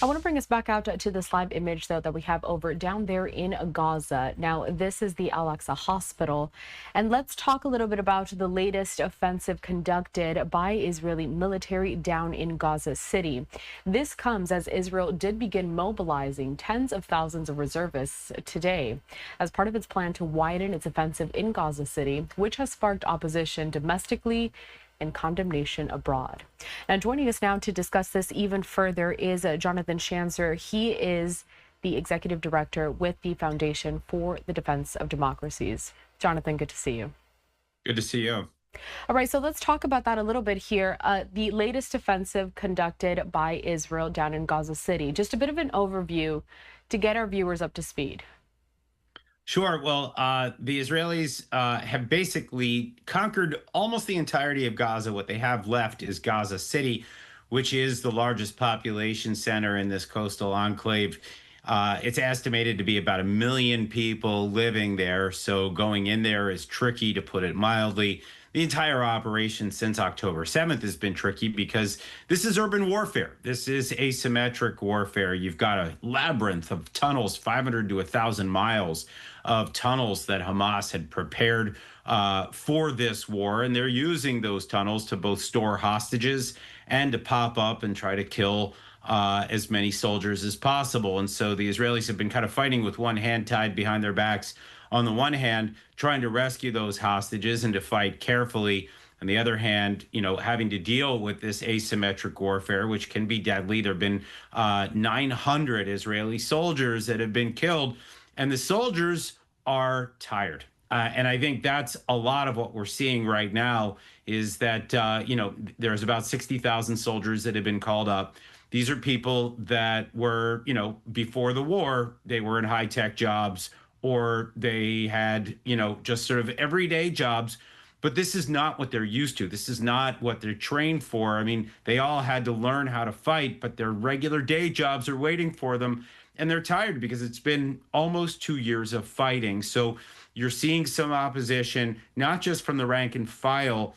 I want to bring us back out to this live image, though, that we have over down there in Gaza. Now, this is the Al-Aqsa Hospital. And let's talk a little bit about the latest offensive conducted by Israeli military down in Gaza City. This comes as Israel did begin mobilizing tens of thousands of reservists today as part of its plan to widen its offensive in Gaza City, which has sparked opposition domestically and condemnation abroad. Now, joining us now to discuss this even further is Jonathan Schanzer. He is the executive director with the Foundation for the Defense of Democracies. Jonathan, good to see you. Good to see you. All right, so let's talk about that a little bit here. The latest offensive conducted by Israel down in Gaza City. Just a bit of an overview to get our viewers up to speed. Sure. Well, the Israelis have basically conquered almost the entirety of Gaza. What they have left is Gaza City, which is the largest population center in this coastal enclave. It's estimated to be about 1 million people living there. So going in there is tricky, to put it mildly. The entire operation since October 7th has been tricky because this is urban warfare. This is asymmetric warfare. You've got a labyrinth of tunnels, 500 to 1,000 miles of tunnels that Hamas had prepared for this war. And they're using those tunnels to both store hostages and to pop up and try to kill as many soldiers as possible. And so the Israelis have been kind of fighting with one hand tied behind their backs. On the one hand, trying to rescue those hostages and to fight carefully. On the other hand, having to deal with this asymmetric warfare, which can be deadly. There have been 900 Israeli soldiers that have been killed, and the soldiers are tired. And I think that's a lot of what we're seeing right now is that, there's about 60,000 soldiers that have been called up. These are people that were, before the war, they were in high-tech jobs, or they had, just sort of everyday jobs. But this is not what they're used to. This is not what they're trained for. I mean, they all had to learn how to fight, but their regular day jobs are waiting for them. And they're tired because it's been almost 2 years of fighting. So you're seeing some opposition, not just from the rank and file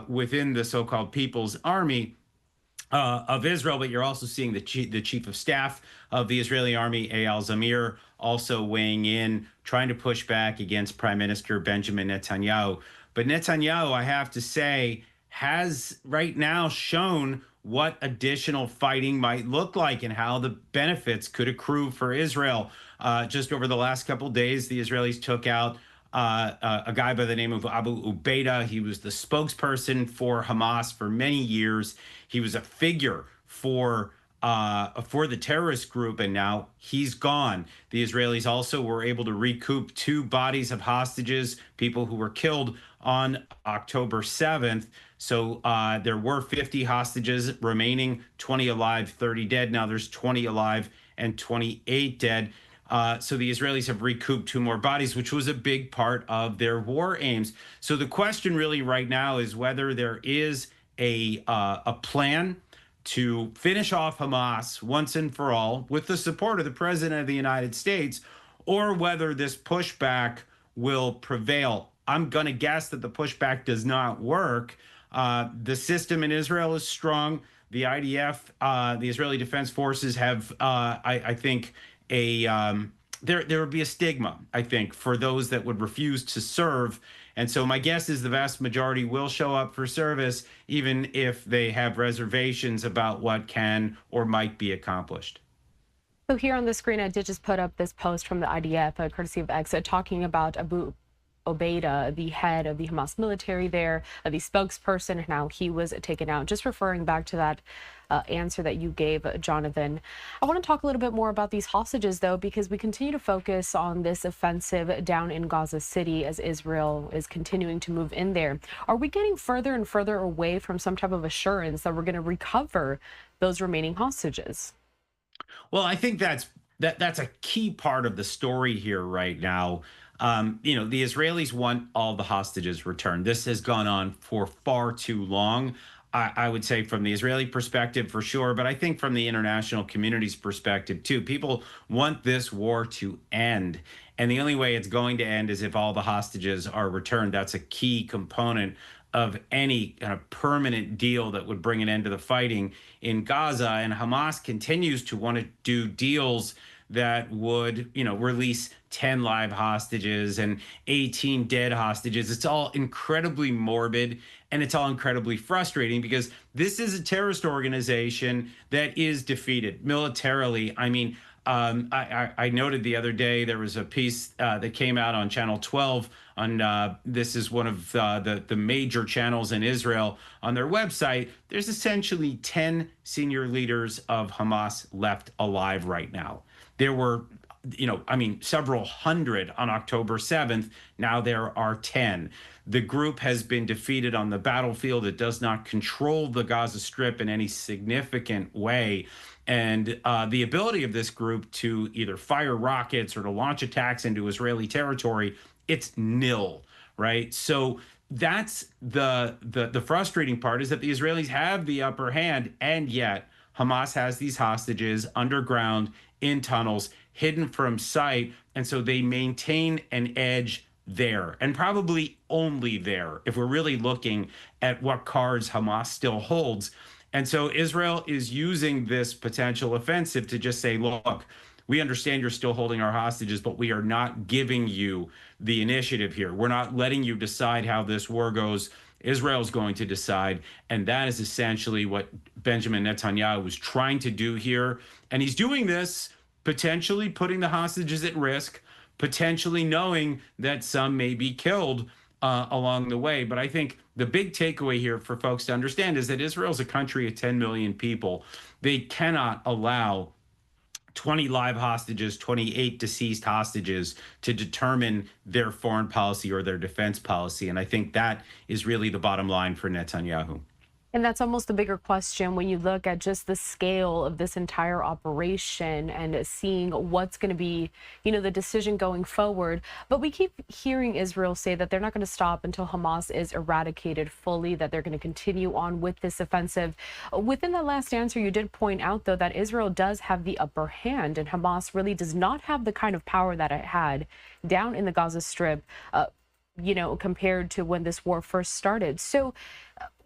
within the so-called People's Army of Israel, but you're also seeing the chief of staff of the Israeli army, Eyal Zamir, also weighing in, trying to push back against Prime Minister Benjamin Netanyahu. But Netanyahu, I have to say, has right now shown what additional fighting might look like and how the benefits could accrue for Israel. Just over the last couple of days, the Israelis took out a guy by the name of Abu Ubaida. He was the spokesperson for Hamas for many years. He was a figure for the terrorist group, and now he's gone. The Israelis also were able to recoup 2 bodies of hostages, people who were killed on October 7th. So there were 50 hostages remaining, 20 alive, 30 dead. Now there's 20 alive and 28 dead. So the Israelis have recouped 2 more bodies, which was a big part of their war aims. So the question really right now is whether there is a plan to finish off Hamas once and for all with the support of the President of the United States, or whether this pushback will prevail. I'm going to guess that the pushback does not work. The system in Israel is strong. The IDF, the Israeli Defense Forces, have, I think, there would be a stigma, I think, for those that would refuse to serve. And so my guess is the vast majority will show up for service, even if they have reservations about what can or might be accomplished. So here on the screen, I did just put up this post from the IDF, courtesy of X, talking about Abu Ubaida, the head of the Hamas military there, the spokesperson, and how he was taken out. Just referring back to that answer that you gave, Jonathan. I want to talk a little bit more about these hostages, though, because we continue to focus on this offensive down in Gaza City as Israel is continuing to move in there. Are we getting further and further away from some type of assurance that we're going to recover those remaining hostages? Well, I think that's a key part of the story here right now. The Israelis want all the hostages returned. This has gone on for far too long. I would say from the Israeli perspective, for sure, but I think from the international community's perspective, too. People want this war to end. And the only way it's going to end is if all the hostages are returned. That's a key component of any kind of permanent deal that would bring an end to the fighting in Gaza. And Hamas continues to want to do deals that would, release 10 live hostages and 18 dead hostages. It's all incredibly morbid, and it's all incredibly frustrating because this is a terrorist organization that is defeated militarily. I mean, I noted the other day there was a piece that came out on Channel 12 on this is one of the major channels in Israel. On their website, there's essentially 10 senior leaders of Hamas left alive right now. There were, several hundred on October 7th. Now there are 10. The group has been defeated on the battlefield. It does not control the Gaza Strip in any significant way. And the ability of this group to either fire rockets or to launch attacks into Israeli territory, it's nil, right? So that's the frustrating part, is that the Israelis have the upper hand, and yet Hamas has these hostages underground in tunnels, hidden from sight. And so they maintain an edge there, and probably only there, if we're really looking at what cards Hamas still holds. And so Israel is using this potential offensive to just say, look, we understand you're still holding our hostages, but we are not giving you the initiative here. We're not letting you decide how this war goes. Israel's going to decide. And that is essentially what Benjamin Netanyahu was trying to do here. And he's doing this potentially putting the hostages at risk, potentially knowing that some may be killed along the way. But I think the big takeaway here for folks to understand is that Israel's a country of 10 million people. They cannot allow 20 live hostages, 28 deceased hostages to determine their foreign policy or their defense policy. And I think that is really the bottom line for Netanyahu. And that's almost the bigger question when you look at just the scale of this entire operation and seeing what's going to be, the decision going forward. But we keep hearing Israel say that they're not going to stop until Hamas is eradicated fully, that they're going to continue on with this offensive. Within that last answer, you did point out, though, that Israel does have the upper hand and Hamas really does not have the kind of power that it had down in the Gaza Strip, compared to when this war first started. So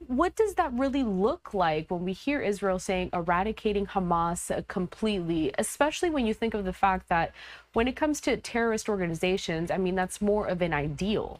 what does that really look like when we hear Israel saying eradicating Hamas completely, especially when you think of the fact that when it comes to terrorist organizations, that's more of an ideal?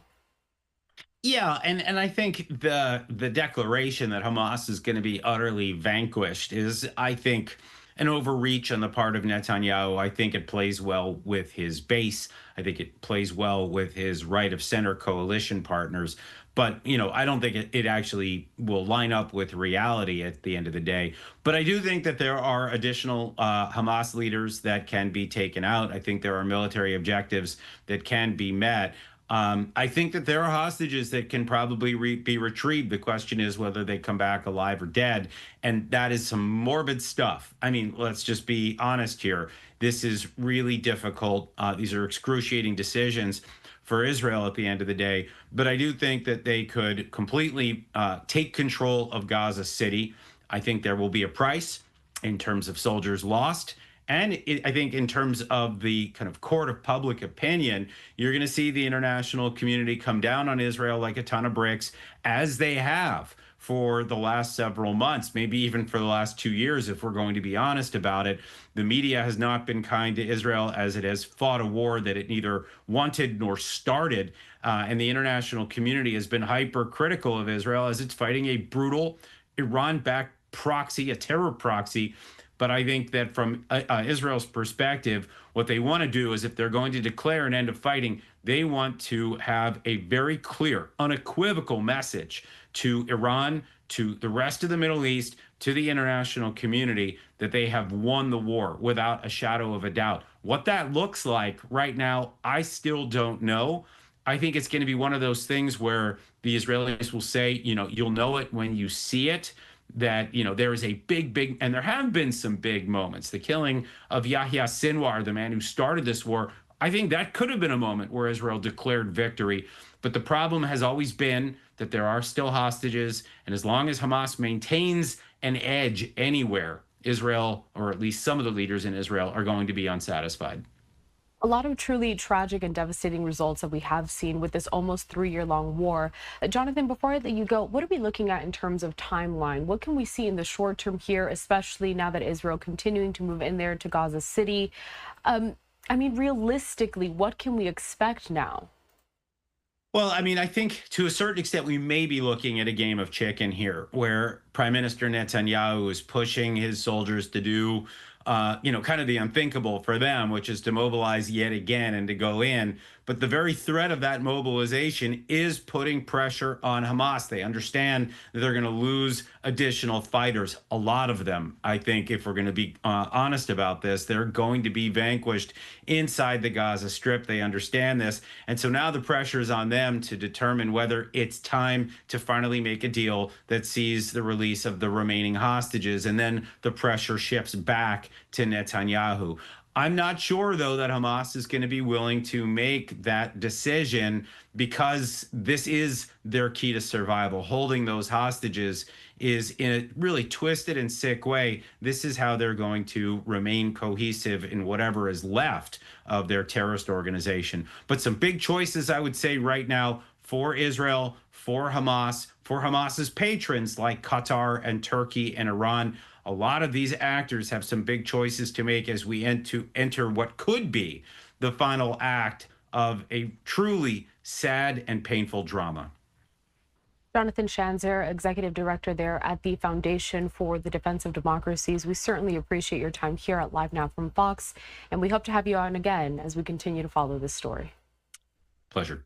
Yeah, and I think the declaration that Hamas is going to be utterly vanquished is, I think, an overreach on the part of Netanyahu. I think it plays well with his base. I think it plays well with his right of center coalition partners. But, I don't think it actually will line up with reality at the end of the day. But I do think that there are additional Hamas leaders that can be taken out. I think there are military objectives that can be met. I think that there are hostages that can probably be retrieved. The question is whether they come back alive or dead. And that is some morbid stuff. Let's just be honest here. This is really difficult. These are excruciating decisions for Israel at the end of the day. But I do think that they could completely take control of Gaza City. I think there will be a price in terms of soldiers lost. And I think in terms of the kind of court of public opinion, you're going to see the international community come down on Israel like a ton of bricks, as they have for the last several months, maybe even for the last 2 years, if we're going to be honest about it. The media has not been kind to Israel as it has fought a war that it neither wanted nor started. And the international community has been hypercritical of Israel as it's fighting a brutal Iran-backed proxy, a terror proxy. But I think that from Israel's perspective, what they want to do is, if they're going to declare an end of fighting, they want to have a very clear, unequivocal message to Iran, to the rest of the Middle East, to the international community, that they have won the war without a shadow of a doubt. What that looks like right now, I still don't know. I think it's going to be one of those things where the Israelis will say, you'll know it when you see it. That, there is a big, and there have been some big moments. The killing of Yahya Sinwar, the man who started this war, I think that could have been a moment where Israel declared victory. But the problem has always been that there are still hostages. And as long as Hamas maintains an edge anywhere, Israel, or at least some of the leaders in Israel, are going to be unsatisfied. A lot of truly tragic and devastating results that we have seen with this almost 3 year long war. Jonathan, before I let you go, what are we looking at in terms of timeline? What can we see in the short term here, especially now that Israel continuing to move in there to Gaza City? Um, I mean, realistically, what can we expect now? Well, I mean, I think to a certain extent, we may be looking at a game of chicken here, where Prime Minister Netanyahu is pushing his soldiers to do, kind of the unthinkable for them, which is to mobilize yet again and to go in. But the very threat of that mobilization is putting pressure on Hamas. They understand that they're going to lose additional fighters. A lot of them, I think, if we're going to be honest about this, they're going to be vanquished inside the Gaza Strip. They understand this. And so now the pressure is on them to determine whether it's time to finally make a deal that sees the release of the remaining hostages. And then the pressure shifts back to Netanyahu. I'm not sure, though, that Hamas is going to be willing to make that decision because this is their key to survival. Holding those hostages is, in a really twisted and sick way, this is how they're going to remain cohesive in whatever is left of their terrorist organization. But some big choices, I would say, right now for Israel, for Hamas, for Hamas's patrons like Qatar and Turkey and Iran. A lot of these actors have some big choices to make as we enter what could be the final act of a truly sad and painful drama. Jonathan Schanzer, Executive Director there at the Foundation for the Defense of Democracies. We certainly appreciate your time here at Live Now from Fox, and we hope to have you on again as we continue to follow this story. Pleasure.